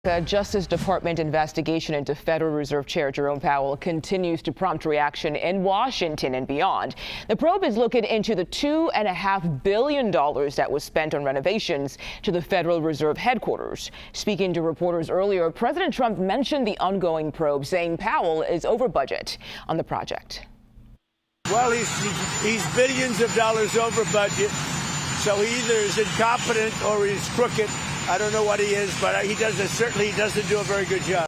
A Justice Department investigation into Federal Reserve Chair Jerome Powell continues to prompt reaction in Washington and beyond. The probe is looking into the $2.5 billion that was spent on renovations to the Federal Reserve headquarters. Speaking to reporters earlier, President Trump mentioned the ongoing probe, saying Powell is over budget on the project. Well, he's billions of dollars over budget, so he either is incompetent or he's crooked. I don't know what he is, but certainly he doesn't do a very good job.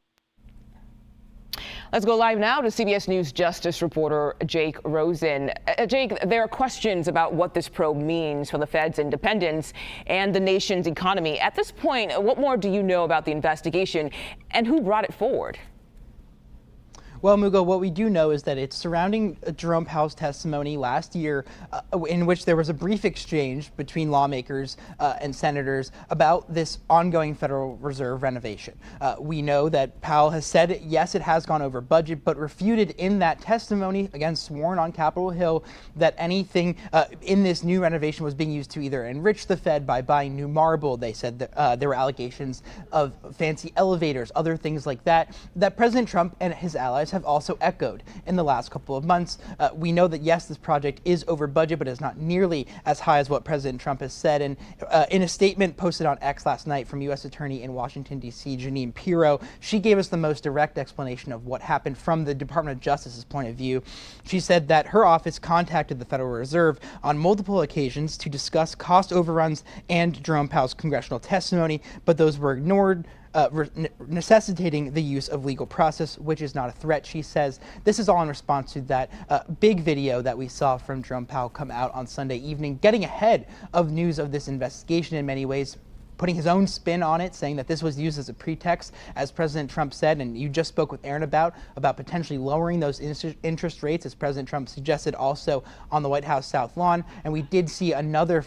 Let's go live now to CBS News Justice reporter Jake Rosen. Jake, there are questions about what this probe means for the Fed's independence and the nation's economy. At this point, what more do you know about the investigation and who brought it forward? Well, Mugo, what we do know is that it's surrounding Jerome Powell's testimony last year, in which there was a brief exchange between lawmakers and senators about this ongoing Federal Reserve renovation. We know that Powell has said, yes, it has gone over budget, but refuted in that testimony, again sworn on Capitol Hill, that anything in this new renovation was being used to either enrich the Fed by buying new marble. They said that there were allegations of fancy elevators, other things like that, that President Trump and his allies have also echoed in the last couple of months. We know that, yes, this project is over budget, but it's not nearly as high as what President Trump has said. And in a statement posted on X last night from U.S. Attorney in Washington, D.C., Janine Pirro, she gave us the most direct explanation of what happened from the Department of Justice's point of view. She said that her office contacted the Federal Reserve on multiple occasions to discuss cost overruns and Jerome Powell's congressional testimony, but those were ignored, necessitating the use of legal process, which is not a threat, she says. This is all in response to that big video that we saw from Jerome Powell come out on Sunday evening, getting ahead of news of this investigation in many ways, putting his own spin on it, saying that this was used as a pretext, as President Trump said, and you just spoke with Aaron about potentially lowering those interest rates, as President Trump suggested also on the White House South Lawn. And we did see another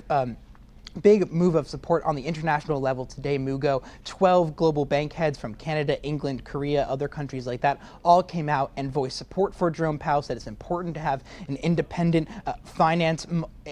big move of support on the international level today, Mugo. 12 global bank heads from Canada, England, Korea, other countries like that all came out and voiced support for Jerome Powell, said it's important to have an independent finance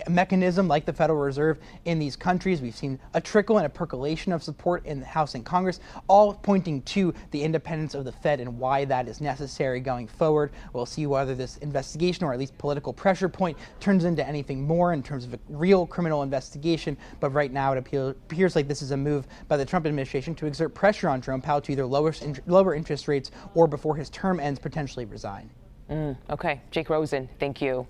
mechanism like the Federal Reserve in these countries. We've seen a trickle and a percolation of support in the House and Congress, all pointing to the independence of the Fed and why that is necessary going forward. We'll see whether this investigation, or at least political pressure point, turns into anything more in terms of a real criminal investigation. But right now it appears like this is a move by the Trump administration to exert pressure on Jerome Powell to either lower interest rates or, before his term ends, potentially resign. Okay. Jake Rosen, thank you.